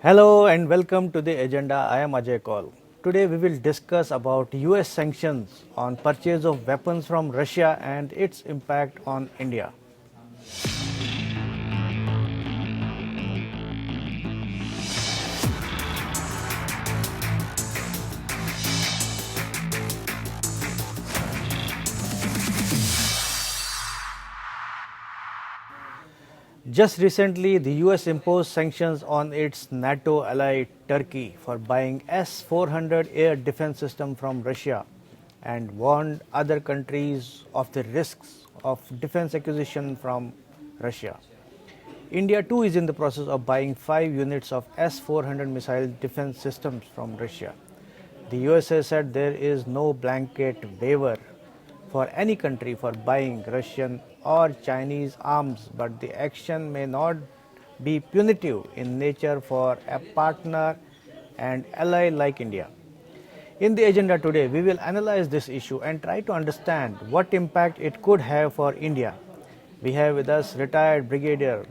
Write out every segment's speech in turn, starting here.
Hello and welcome to the agenda. I am Ajay Kaul. Today we will discuss about US sanctions on purchase of weapons from Russia and its impact on India. Just recently, the US imposed sanctions on its NATO ally Turkey for buying S-400 air defense system from Russia and warned other countries of the risks of defense acquisition from Russia. India too is in the process of buying 5 units of S-400 missile defense systems from Russia. The USA said there is no blanket waiver for any country for buying Russian or Chinese arms, but the action may not be punitive in nature for a partner and ally like India. In the agenda today, we will analyze this issue and try to understand what impact it could have for India. We have with us retired Brigadier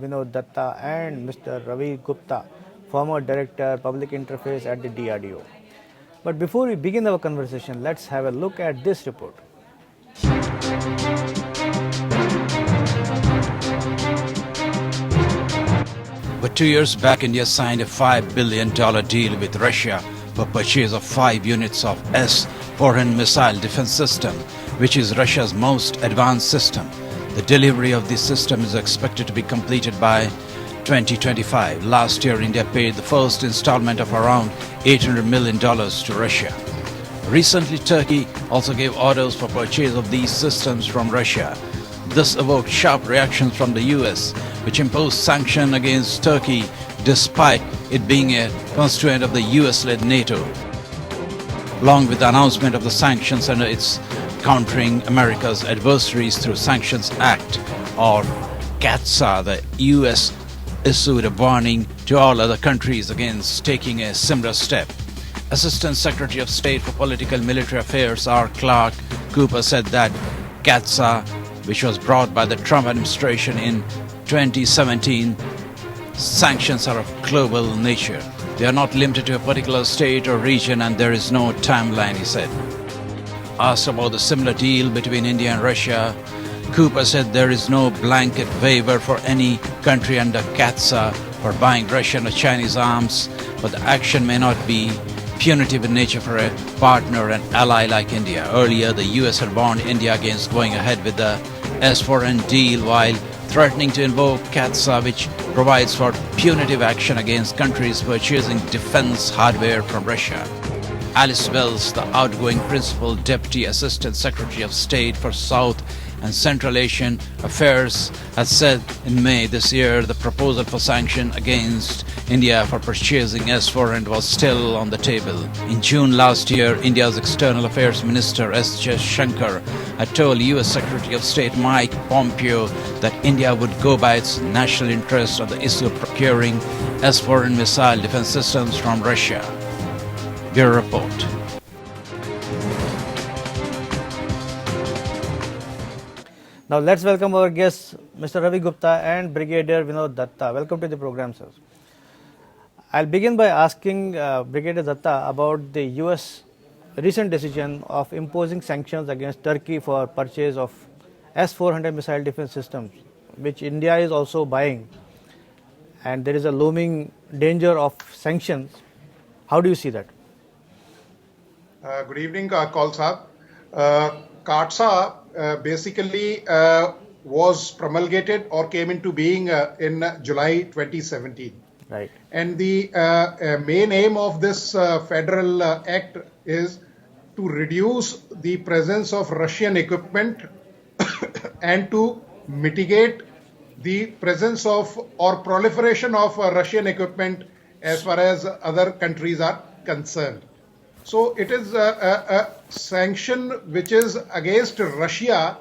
Vinod Datta and Mr. Ravi Gupta, former Director Public Interface at the DRDO. But before we begin our conversation, let's have a look at this report. But 2 years back, India signed a $5 billion deal with Russia for purchase of 5 units of S-400 missile defense system, which is Russia's most advanced system. The delivery of this system is expected to be completed by 2025. Last year, India paid the first installment of around $800 million to Russia. Recently, Turkey also gave orders for purchase of these systems from Russia. This evoked sharp reactions from the US, which imposed sanctions against Turkey despite it being a constituent of the US-led NATO. Along with the announcement of the sanctions under its Countering America's Adversaries Through Sanctions Act, or CATSA, the US issued a warning to all other countries against taking a similar step. Assistant Secretary of State for Political Military Affairs R. Clark Cooper said that CATSA, which was brought by the Trump administration in 2017, sanctions are of global nature. They are not limited to a particular state or region, and there is no timeline, he said. Asked about the similar deal between India and Russia, Cooper said there is no blanket waiver for any country under CATSA for buying Russian or Chinese arms, but the action may not be punitive in nature for a partner and ally like India. Earlier, the US had warned India against going ahead with the S-400 deal while threatening to invoke CATSA, which provides for punitive action against countries purchasing defense hardware from Russia. Alice Wells, the outgoing Principal Deputy Assistant Secretary of State for South and Central Asian Affairs, has said in May this year the proposal for sanction against India for purchasing S-400 was still on the table. In June last year, India's External Affairs Minister S. Jaishankar had told US Secretary of State Mike Pompeo that India would go by its national interest on the issue of procuring S-400 missile defense systems from Russia. Bureau Report. Now let's welcome our guests, Mr. Ravi Gupta and Brigadier Vinod Datta. Welcome to the program, sir. I'll begin by asking Brigadier Datta about the US recent decision of imposing sanctions against Turkey for purchase of S-400 missile defense systems, which India is also buying, and there is a looming danger of sanctions. How do you see that? Good evening, Kaul Saab. CATSA basically was promulgated or came into being in July 2017. Right. And the main aim of this federal act is to reduce the presence of Russian equipment and to mitigate the presence of or proliferation of Russian equipment as far as other countries are concerned. So it is a sanction which is against Russia,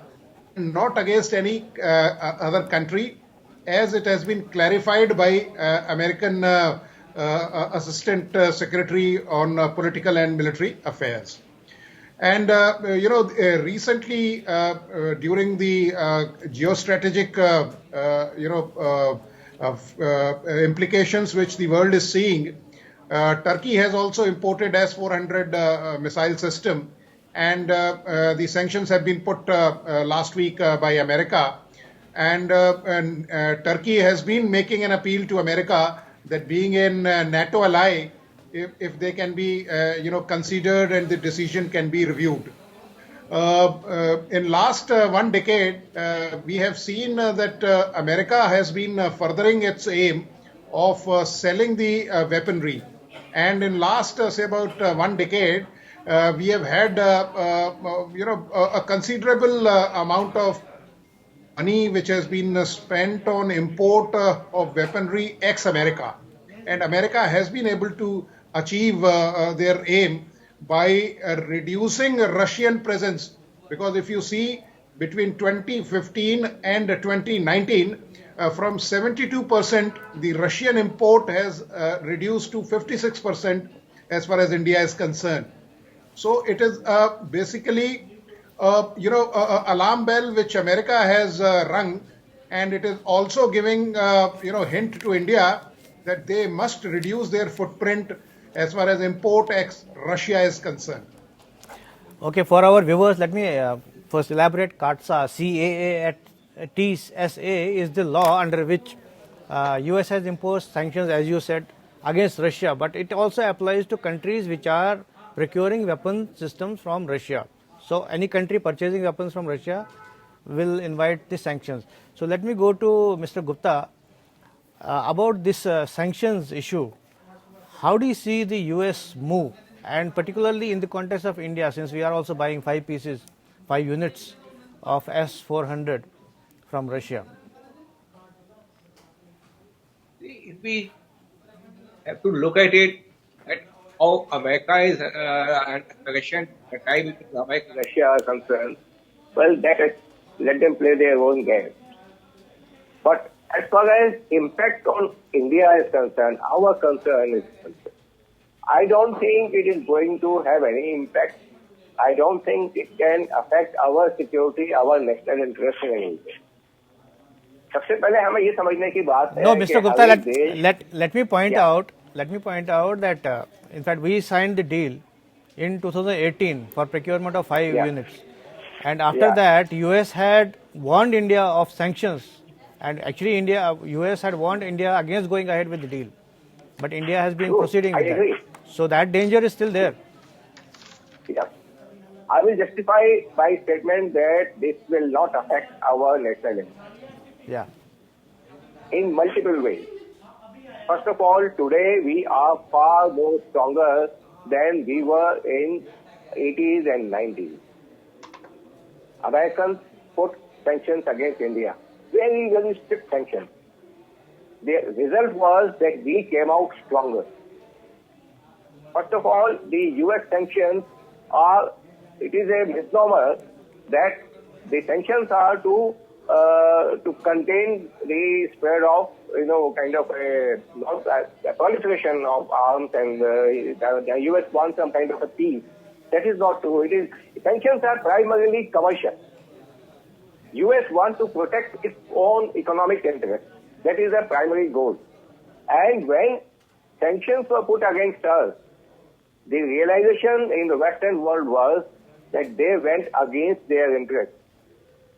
not against any other country, as it has been clarified by American Assistant Secretary on Political and Military Affairs. And, recently during the geostrategic, implications which the world is seeing. Turkey has also imported S-400 missile system, and the sanctions have been put last week by America. And Turkey has been making an appeal to America that being in NATO ally, if they can be considered and the decision can be reviewed. In last 1 decade, we have seen that America has been furthering its aim of selling the weaponry. And in last, say about 1 decade, we have had, a considerable amount of money which has been spent on import of weaponry ex-America. And America has been able to achieve their aim by reducing Russian presence. Because if you see between 2015 and 2019, from 72%, the Russian import has reduced to 56% as far as India is concerned. So it is basically, a alarm bell which America has rung, and it is also giving, hint to India that they must reduce their footprint as far as import ex-Russia is concerned. Okay, for our viewers, let me first elaborate. CAATSA, C-A-A-T-S-A, is the law under which US has imposed sanctions, as you said, against Russia, but it also applies to countries which are procuring weapon systems from Russia. So any country purchasing weapons from Russia will invite the sanctions. So let me go to Mr. Gupta about this sanctions issue. How do you see the US move, and particularly in the context of India, since we are also buying 5 units of S-400 from Russia? If we have to look at it, at how America is and Russian tie between America and Russia are concerned, well, let them play their own game. But as far as impact on India is concerned, our concern is concerned, I don't think it is going to have any impact. I don't think it can affect our security, our national interest in any way. सबसे पहले हमें ये समझने की बात है. No, Mr. Gupta, let me point out that in fact we signed the deal in 2018 for procurement of 5 units, and after that US had warned India of sanctions, and actually US had warned India against going ahead with the deal, but India has been proceeding with that. So that danger is still there. Yeah. I will justify my statement that this will not affect our national interest. Yeah. In multiple ways. First of all, today we are far more stronger than we were in 80s and 90s. Americans put sanctions against India. Very, very strict sanctions. The result was that we came out stronger. First of all, the US sanctions it is a misnomer that the sanctions are to contain the spread of, kind of a proliferation of arms, and the US wants some kind of a peace. That is not true. Sanctions are primarily commercial. US wants to protect its own economic interests. That is their primary goal. And when sanctions were put against us, the realization in the Western world was that they went against their interests.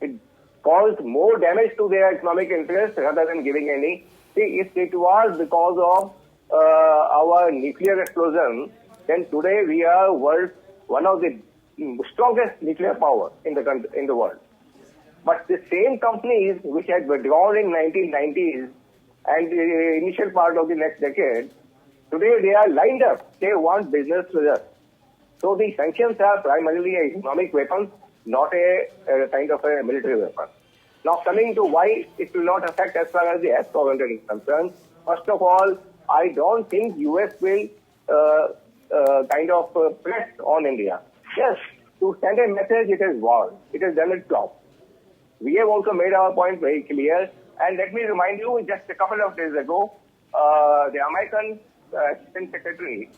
It caused more damage to their economic interests rather than giving any. See, if it was because of our nuclear explosion, then today we are one of the strongest nuclear power in the world. But the same companies which had withdrawn in 1990s and the initial part of the next decade, today they are lined up. They want business with us. So the sanctions are primarily an economic weapon, not a kind of a military weapon. Now coming to why it will not affect as far as the S-400 is concerned. First of all, I don't think US will press on India. Yes, to send a message, it has warned. It has done its job. We have also made our point very clear. And let me remind you, just a couple of days ago, the American Assistant Secretary,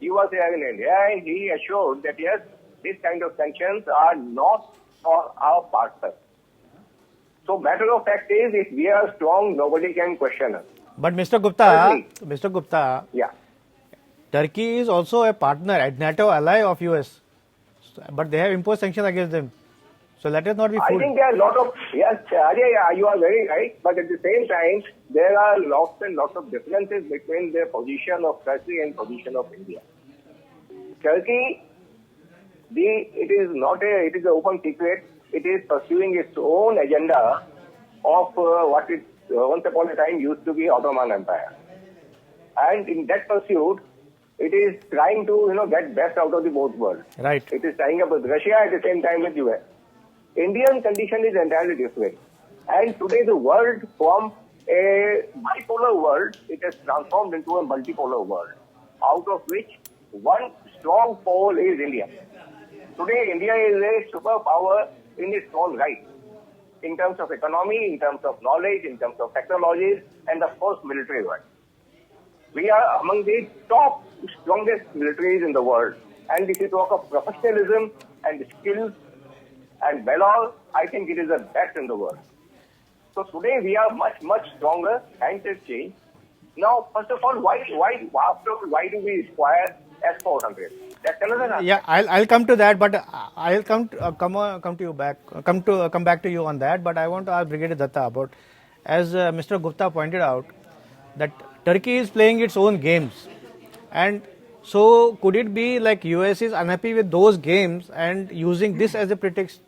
he was here in India, and he assured that yes, these kind of sanctions are not for our partners. So matter of fact is, if we are strong, nobody can question us. But Mr. Gupta, Thirdly, Mr. Gupta, yeah. Turkey is also a partner, a NATO ally of US, but they have imposed sanctions against them. So let us not be I fooled. think there are a lot of, yes, Ajay, yeah, you are very right, but at the same time, there are lots and lots of differences between the position of Turkey and position of India. Turkey, it is an open secret. It is pursuing its own agenda of what it once upon a time used to be Ottoman Empire. And in that pursuit, it is trying to, get best out of the both worlds. Right. It is tying up with Russia at the same time with US. Indian condition is entirely different. And today the world from a bipolar world, it has transformed into a multipolar world, out of which one strong pole is India. Today India is a superpower in its own right, in terms of economy, in terms of knowledge, in terms of technologies, and of course military work. We are among the top, strongest militaries in the world. And if you talk of professionalism and skills and valor, I think it is the best in the world. So today we are much, much stronger. Times have changed. Now, first of all, why do we require S-400? That's another answer. Yeah, I'll come to that, but I'll come back to you on that. But I want to ask Brigadier Datta about, as Mr. Gupta pointed out, that Turkey is playing its own games, and so could it be like US is unhappy with those games and using this as a pretext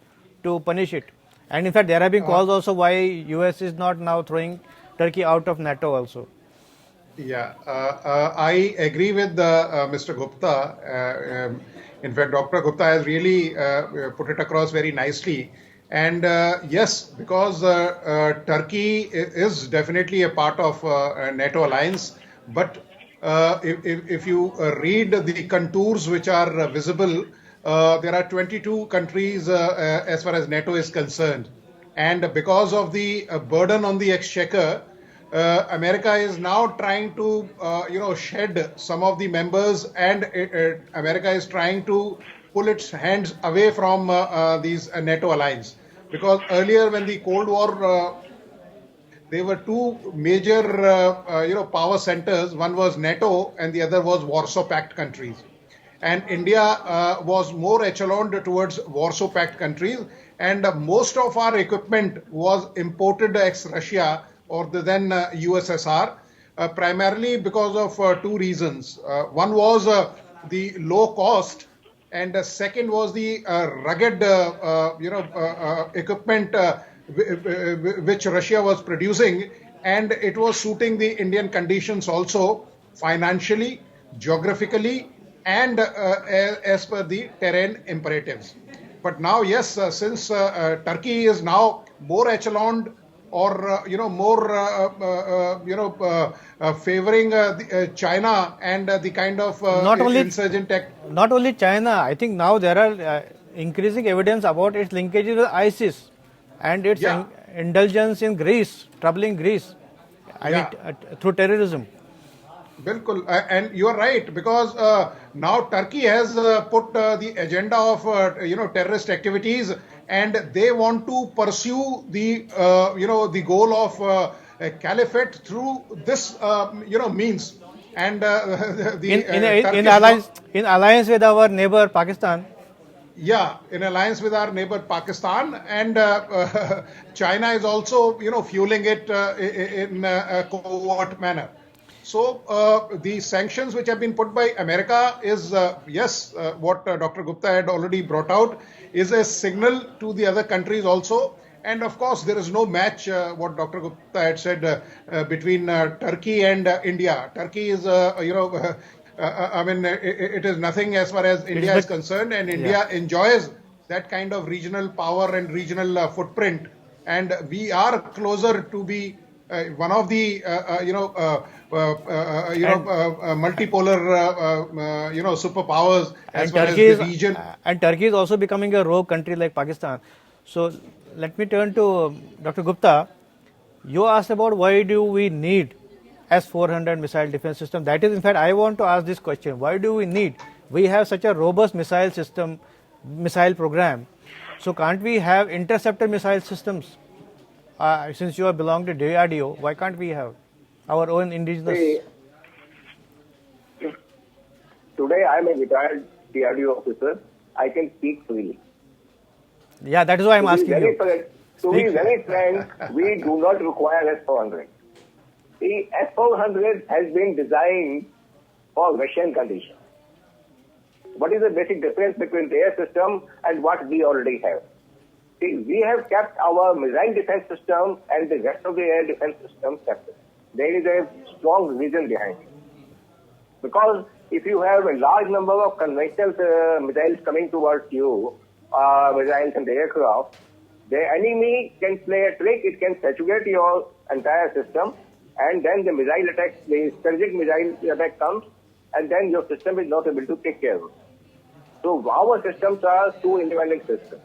to punish it? And in fact, there have been calls also why US is not now throwing Turkey out of NATO also. Yeah, I agree with Mr. Gupta. In fact, Dr. Gupta has really put it across very nicely. And yes, because Turkey is definitely a part of NATO alliance, but if you read the contours which are visible, there are 22 countries as far as NATO is concerned. And because of the burden on the exchequer, America is now trying to, shed some of the members, and America is trying to pull its hands away from these NATO alliance. Because earlier, when the Cold War, there were two major, power centers. One was NATO, and the other was Warsaw Pact countries. And India was more echeloned towards Warsaw Pact countries, and most of our equipment was imported ex-Russia or the then USSR, primarily because of two reasons. One was the low cost, and the second was the rugged, equipment which Russia was producing, and it was suiting the Indian conditions also, financially, geographically, and as per the terrain imperatives. But now, yes, since Turkey is now more echeloned, or favoring China and the kind of insurgent tech. Not only China, I think now there are increasing evidence about its linkages with ISIS and its indulgence in Greece, troubling Greece, through terrorism. Bilkul. And you are right, because now Turkey has put the agenda of terrorist activities, and they want to pursue the the goal of a caliphate through this means. And in alliance with our neighbor Pakistan. Yeah, in alliance with our neighbor Pakistan, and China is also fueling it in a covert manner. So the sanctions which have been put by America is, what Dr. Gupta had already brought out, is a signal to the other countries also. And of course, there is no match, what Dr. Gupta had said, between Turkey and India. Turkey is, it is nothing as far as India is concerned, and India enjoys that kind of regional power and regional footprint. And we are closer to be one of the multipolar superpowers as far as the region. And Turkey is also becoming a rogue country like Pakistan. So let me turn to Dr. Gupta. You asked about why do we need S-400 missile defense system. That is, in fact, I want to ask this question. Why do we need? We have such a robust missile system, missile program. So can't we have interceptor missile systems? Since you belong to DRDO, why can't we have? our own indigenous? See, today I am a retired DRDO officer. I can speak freely. Yeah, that is why I'm asking you. To be very frank, we do not require S-400. The S-400 has been designed for Russian conditions. What is the basic difference between their system and what we already have? See, we have kept our missile defense system and the rest of the air defense system separate. There is a strong reason behind it. Because if you have a large number of conventional missiles coming towards you, missiles and aircraft, the enemy can play a trick. It can saturate your entire system, and then the missile attack, the strategic missile attack comes, and then your system is not able to take care of it. So our systems are two independent systems.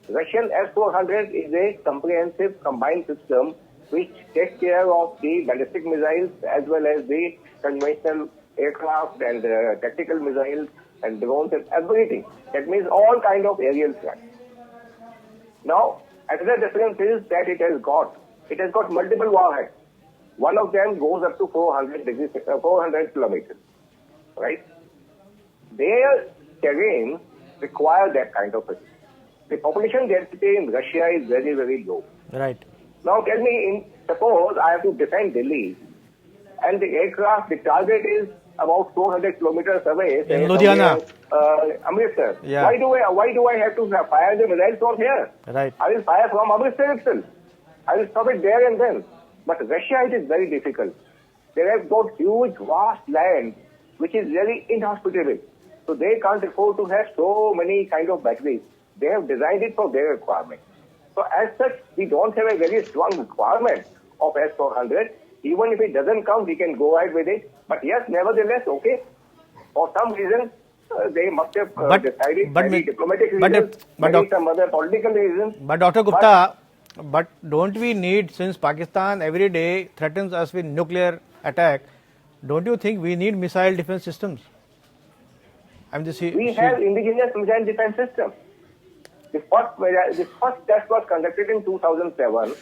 Russian S-400 is a comprehensive combined system which takes care of the ballistic missiles as well as the conventional aircraft and tactical missiles and drones and everything. That means all kind of aerial threats. Now, another difference is that it has got multiple warheads. One of them goes up to 400 kilometers, right? Their terrain requires that kind of thing. The population density in Russia is very, very low. Right. Now tell me, suppose I have to defend Delhi, and the aircraft, the target is about 400 kilometers away. In Ludhiana. Amritsar. Yeah. Why do I have to fire the missiles from here? Right. I will fire from Amritsar itself. I will stop it there and then. But Russia, it is very difficult. They have got huge, vast land, which is very inhospitable. So they can't afford to have so many kind of batteries. They have designed it for their requirement. So as such, we don't have a very strong requirement of S-400. Even if it doesn't come, we can go ahead with it. But yes, nevertheless, okay. For some reason, they must have decided, maybe diplomatic reasons, maybe some other political reasons. But Dr. Gupta, but don't we need, since Pakistan every day threatens us with nuclear attack, don't you think we need missile defense systems? We have indigenous missile defense system. The first test was conducted in 2007,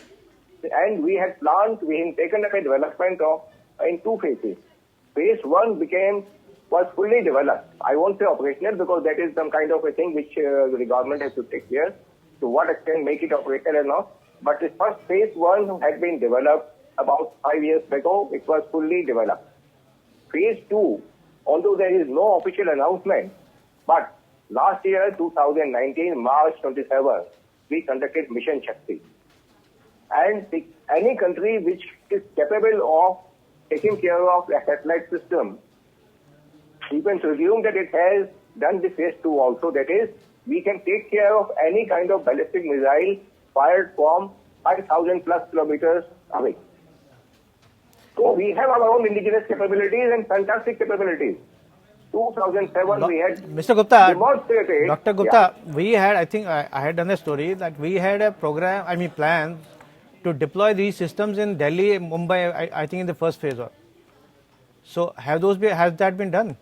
and we had taken up a development in two phases. Phase 1 was fully developed. I won't say operational because that is some kind of a thing which the government has to take care. To what extent make it operational or not. But the first phase 1 had been developed about 5 years ago. It was fully developed. Phase 2, although there is no official announcement, but last year, 2019, March 27, we conducted Mission Shakti. And any country which is capable of taking care of a satellite system, you can presume that it has done the phase 2 also. That is, we can take care of any kind of ballistic missile fired from 5,000 plus kilometers away. So we have our own indigenous capabilities and fantastic capabilities. 2007 we had Mr. Gupta, demonstrated. Dr. Gupta, we had, I think I had done a story that we had a plan to deploy these systems in Delhi, Mumbai, I think in the first phase. So has that been done?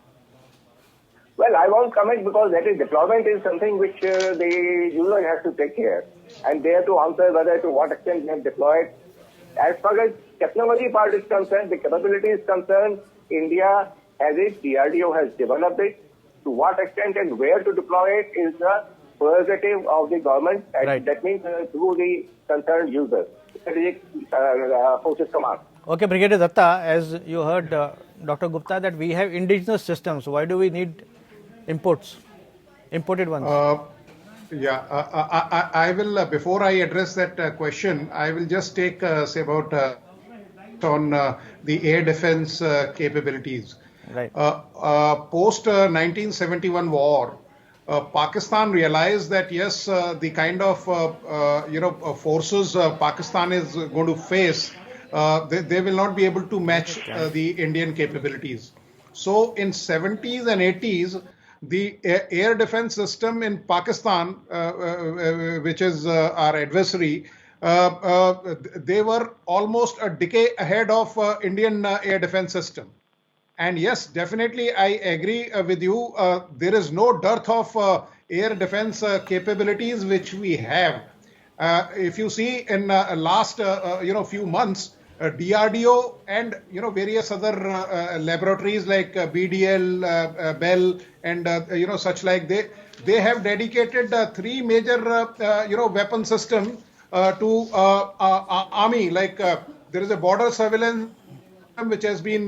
Well, I won't comment because deployment is something which the user has to take care. And they have to answer whether to what extent they have deployed. As far as technology part is concerned, the capability is concerned, India has it, DRDO has developed it. To what extent and where to deploy it is the prerogative of the government. Right. That means through the concerned users, strategic forces command. Okay, Brigadier Datta, as you heard Dr. Gupta, that we have indigenous systems. Why do we need imported ones? I will, before I address that question, I will just take, say about on the air defense capabilities. Right. Post 1971 war, Pakistan realized that yes, the kind of forces Pakistan is going to face, they will not be able to match the Indian capabilities. So in 70s and 80s, the air defense system in Pakistan, which is our adversary, they were almost a decade ahead of Indian air defense system. And yes, definitely I agree with you. There is no dearth of air defense capabilities which we have. If you see in last few months, DRDO and various other laboratories like BDL, Bell, and such like they have dedicated 3 major weapon system to army. Like there is a border surveillance system which has been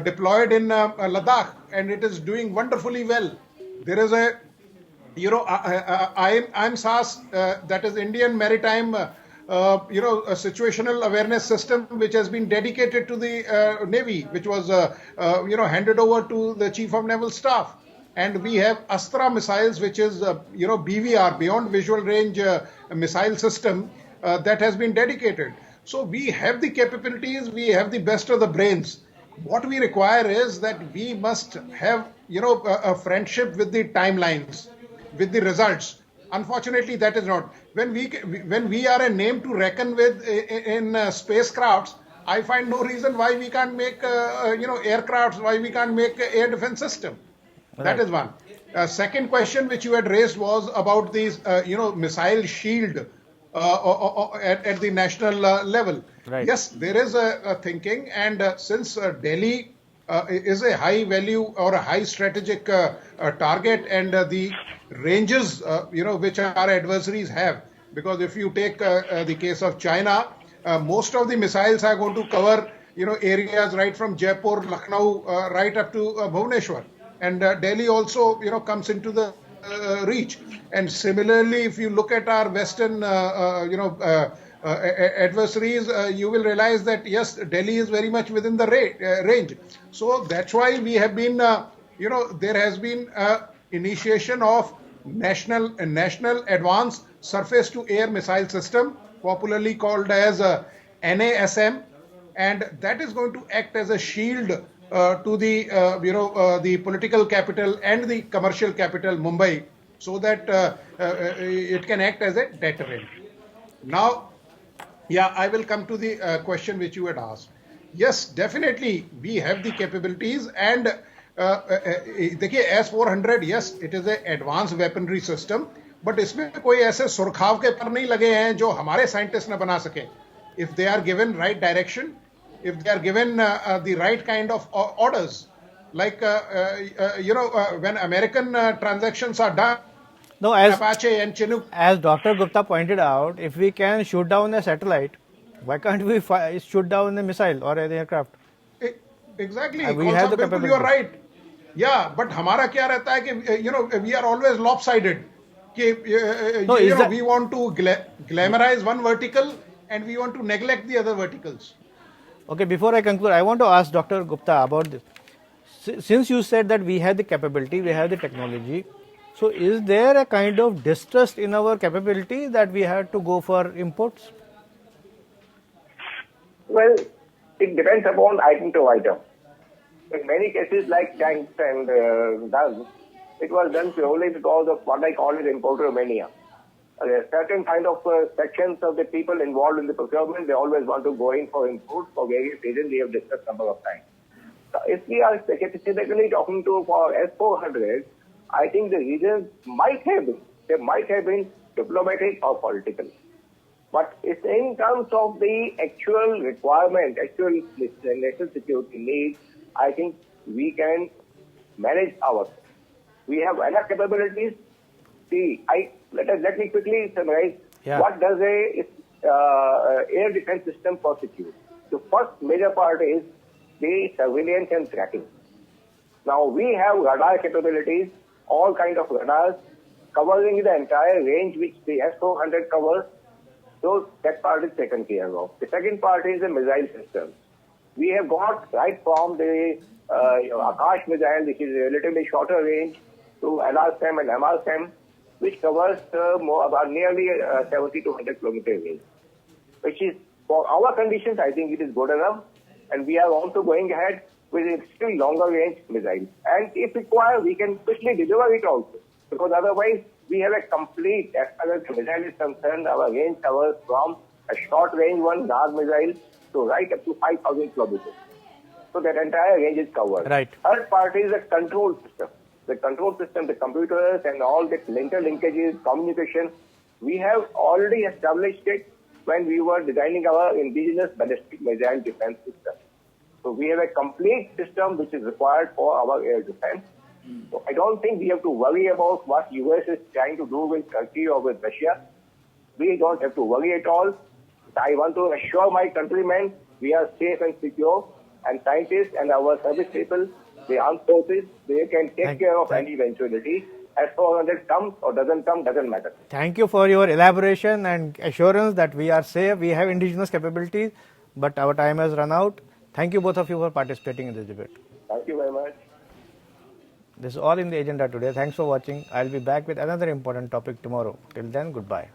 deployed in Ladakh, and it is doing wonderfully well. There is a IMSAS, that is Indian Maritime, a situational awareness system which has been dedicated to the Navy, which was, handed over to the Chief of Naval Staff. And we have Astra missiles, which is, BVR, Beyond Visual Range missile system that has been dedicated. So we have the capabilities, we have the best of the brains. What we require is that we must have, a friendship with the timelines, with the results. Unfortunately, that is not. When we are a name to reckon with in spacecrafts, I find no reason why we can't make aircrafts, why we can't make air defense system. Right. That is one. Second question which you had raised was about these missile shield at the national level. Right. Yes, there is a thinking, and since Delhi is a high value or a high strategic target, and the ranges which our adversaries have, because if you take the case of China, most of the missiles are going to cover areas right from Jaipur, Lucknow, right up to Bhubaneswar, and Delhi also comes into the reach. And similarly, if you look at our western adversaries, you will realize that yes, Delhi is very much within the range. So that's why we have been there has been initiation of national advanced surface to air missile system, popularly called as NASM, and that is going to act as a shield to the the political capital and the commercial capital Mumbai, so that it can act as a deterrent. Now, yeah, I will come to the question which you had asked. Yes, definitely we have the capabilities, and देखिए S-400, yes, it is a advanced weaponry system, but इसमें कोई ऐसे सुरखाव के पर नहीं लगे हैं जो हमारे साइंटिस्ट न बना सके. If they are given right direction, if they are given the right kind of orders, like when American transactions are done, no, as Apache and Chinook. As Dr. Gupta pointed out, if we can shoot down a satellite, why can't we shoot down a missile or an aircraft? Exactly. We have the capability. You are right. Yeah, but हमारा क्या रहता है कि we are always lopsided. कि we want to glamorize one vertical and we want to neglect the other verticals. Okay, before I conclude, I want to ask Dr. Gupta about this. Since you said that we have the capability, we have the technology, so is there a kind of distrust in our capability that we have to go for imports? Well, it depends upon item to item. In many cases like tanks and guns, it was done purely because of what I call it importer mania. A certain kind of sections of the people involved in the procurement, they always want to go in for imports for various reasons we have discussed a number of times. So if we are specifically talking to for S-400, I think the reasons might have been diplomatic or political. But it's in terms of the actual requirement, actual national security needs, I think we can manage ours. We have enough capabilities. See, let me quickly summarize. Yeah. What does a air defense system constitute? The first major part is the surveillance and tracking. Now we have radar capabilities, all kind of radars covering the entire range which the S-400 covers. So that part is taken care of. The second part is the missile systems. We have got right from the Akash missile, which is a relatively shorter range, to LRSAM and MRSAM, which covers about nearly 70 to 100 kilometer range, which is, for our conditions, I think it is good enough. And we are also going ahead with a still longer range missiles. And if required, we can quickly deliver it also, because otherwise we have a complete, as far as the missile is concerned, our range covers from a short range one, NAG missile, to right up to 5,000 kilometers. So that entire range is covered. Right. Third part is the control system. The control system, the computers and all the interlinkages, communication, we have already established it when we were designing our indigenous ballistic missile defense system. So we have a complete system which is required for our air defense. So I don't think we have to worry about what US is trying to do with Turkey or with Russia. We don't have to worry at all. I want to assure my countrymen we are safe and secure, and scientists and our service people, the armed forces, they can take care of any eventuality. S-400 comes or doesn't come, doesn't matter. Thank you for your elaboration and assurance that we are safe, we have indigenous capabilities, but our time has run out. Thank you both of you for participating in this debate. Thank you very much. This is all in the agenda today. Thanks for watching. I'll be back with another important topic tomorrow. Till then, goodbye.